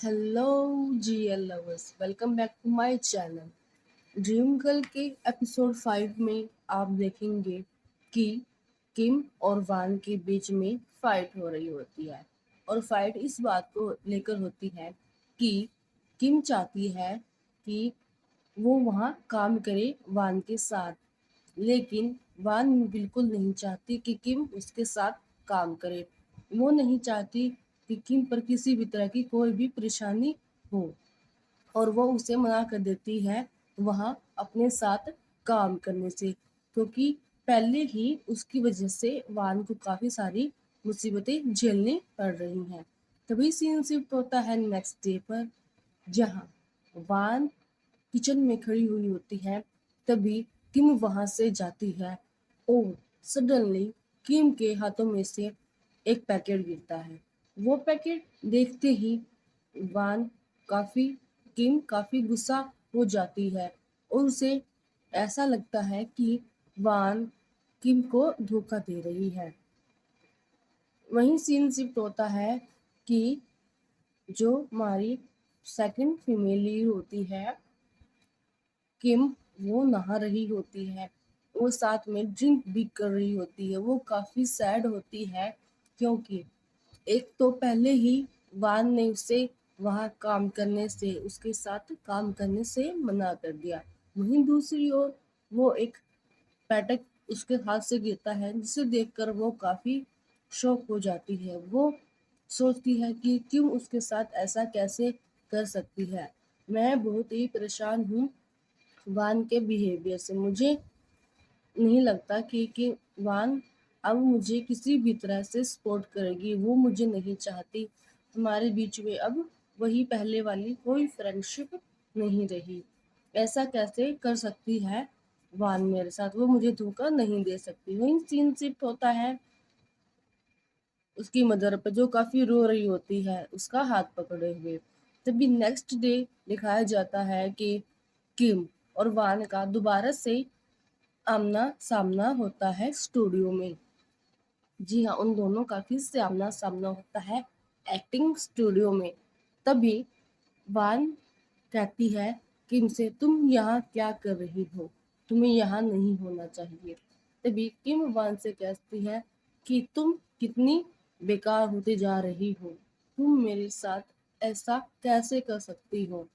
Hello GL lovers, welcome back to my channel. Dream girl के episode 5 में आप देखेंगे कि किम और वान के बीच में फाइट हो रही होती है। और फाइट इस बात को लेकर होती है कि किम चाहती है कि वो वहाँ काम करे वान के साथ, लेकिन वान बिल्कुल नहीं चाहती कि किम उसके साथ काम करे। वो नहीं चाहती कि किम पर किसी भी तरह की कोई भी परेशानी हो, और वो उसे मना कर देती है वहाँ अपने साथ काम करने से, क्योंकि पहले ही उसकी वजह से वान को काफ़ी सारी मुसीबतें झेलनी पड़ रही हैं। तभी सीन शिफ्ट होता है नेक्स्ट डे पर, जहाँ वान किचन में खड़ी हुई होती है। तभी किम वहां से जाती है और सडनली किम के हाथों में से एक पैकेट गिरता है। वो पैकेट देखते ही वान काफी किम काफी गुस्सा हो जाती है, और उसे ऐसा लगता है कि वान किम को धोखा दे रही है। वहीं सीन शिफ्ट होता है कि जो हमारी सेकंड फीमेल लीड होती है किम, वो नहा रही होती है, वो साथ में ड्रिंक भी कर रही होती है। वो काफी सैड होती है, क्योंकि एक तो पहले ही वान ने उसे वहाँ काम करने से, उसके साथ काम करने से मना कर दिया। वहीं दूसरी ओर वो एक पैटक उसके हाथ से गिरता है, जिसे देखकर वो काफी शॉक हो जाती है। वो सोचती है कि क्यों उसके साथ ऐसा कैसे कर सकती है। मैं बहुत ही परेशान हूँ वान के बिहेवियर से। मुझे नहीं लगता कि वान अब मुझे किसी भी तरह से सपोर्ट करेगी। वो मुझे नहीं चाहती। हमारे बीच में अब वही पहले वाली कोई फ्रेंडशिप नहीं रही। ऐसा कैसे कर सकती है वान मेरे साथ? वो मुझे धोखा नहीं दे सकती। वही सीन शिफ्ट होता है उसकी मदर पे, जो काफी रो रही होती है उसका हाथ पकड़े हुए। तभी नेक्स्ट डे दिखाया जाता है कि किम और वान का दोबारा से आमना सामना होता है स्टूडियो में। जी हाँ, उन दोनों का फिर से आमना सामना होता है एक्टिंग स्टूडियो में। तभी वान कहती है किम से, तुम यहाँ क्या कर रही हो? तुम्हें यहाँ नहीं होना चाहिए। तभी किम वान से कहती है कि तुम कितनी बेकार होती जा रही हो। तुम मेरे साथ ऐसा कैसे कर सकती हो?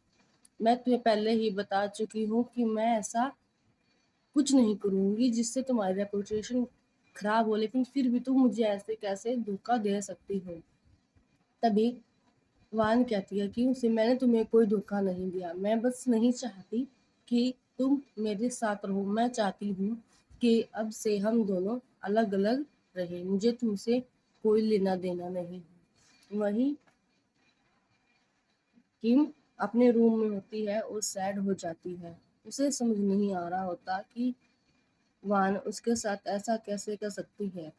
मैं तुम्हें पहले ही बता चुकी हूँ कि मैं ऐसा कुछ नहीं करूंगी जिससे तुम्हारी रेपुटेशन खराब हो, लेकिन फिर भी तुम मुझे ऐसे कैसे धोखा दे सकती हो? तभी वान कहती है कि उसे, मैंने तुम्हें कोई धोखा नहीं दिया, मैं बस नहीं चाहती कि तुम मेरे साथ रहो। मैं चाहती हूँ कि अब से हम दोनों अलग अलग रहे। मुझे तुमसे कोई लेना देना नहीं। वहीं किम अपने रूम में होती है और सैड हो जाती है। उसे समझ नहीं आ रहा होता कि वान उसके साथ ऐसा कैसे कर सकती है।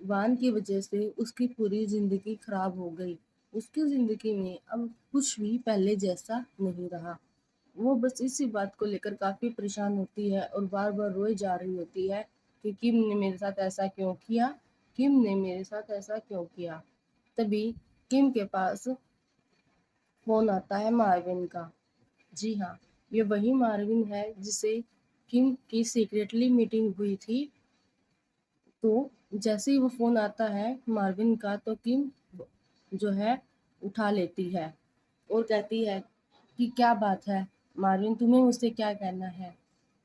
वान की वजह से उसकी पूरी जिंदगी खराब हो गई। उसकी जिंदगी में अब कुछ भी पहले जैसा नहीं रहा। वो बस इसी बात को लेकर काफी परेशान होती है और बार बार रोए जा रही होती है कि किम ने मेरे साथ ऐसा क्यों किया, किम ने मेरे साथ ऐसा क्यों किया। तभी किम के पास फोन आता है मार्विन का। जी हाँ, ये वही मार्विन है जिसे किम की सीक्रेटली मीटिंग हुई थी। तो जैसे ही वो फोन आता है मार्विन का, तो किम जो है उठा लेती है और कहती है कि क्या बात है मार्विन, तुम्हें मुझसे क्या कहना है?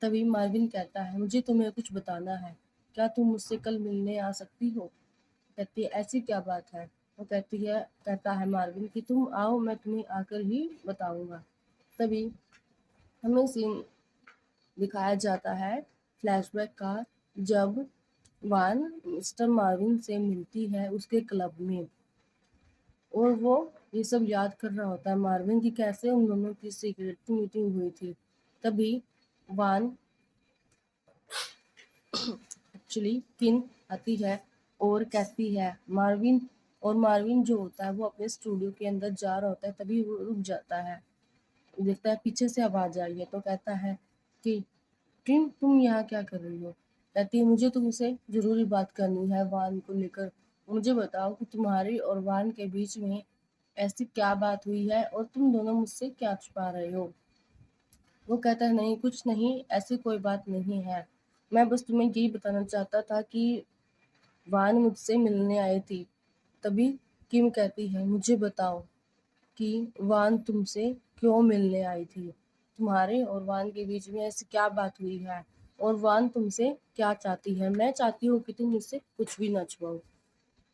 तभी मार्विन कहता है, मुझे तुम्हें कुछ बताना है। क्या तुम मुझसे कल मिलने आ सकती हो? कहती है, ऐसी क्या बात है? वो कहता है मार्विन कि तुम आओ, मैं तुम्हें आकर ही बताऊंगा। तभी हमें सीन दिखाया जाता है फ्लैशबैक का, जब वान मिस्टर मार्विन से मिलती है उसके क्लब में, और वो ये सब याद कर रहा होता है मार्विन की कैसे उन दोनों की सीक्रेट मीटिंग हुई थी। तभी वान एक्चुअली किन आती है और कहती है मार्विन, और मार्विन जो होता है वो अपने स्टूडियो के अंदर जा रहा होता है। तभी वो रुक जाता है, देखता है पीछे से आवाज आई है, तो कहता है कि टिन, तुम यहाँ क्या कर रही हो? कहती है, मुझे तुमसे जरूरी बात करनी है वान को लेकर। मुझे बताओ कि तुम्हारी और वान के बीच में ऐसी क्या बात हुई है और तुम दोनों मुझसे क्या छुपा रहे हो। वो कहता है नहीं कुछ नहीं, ऐसी कोई बात नहीं है, मैं बस तुम्हें यही बताना चाहता था कि वान मुझसे मिलने आई थी। तभी किम कहती है मुझे बताओ कि वान तुमसे क्यों मिलने आई थी, तुम्हारे और वान के बीच में ऐसी क्या बात हुई है और वान तुमसे क्या चाहती है। मैं चाहती हूँ कि तुम मुझसे कुछ भी ना छुपाओ।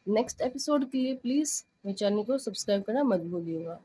नेक्स्ट एपिसोड के लिए प्लीज़ मेरे चैनल को सब्सक्राइब करना मत भूलिएगा।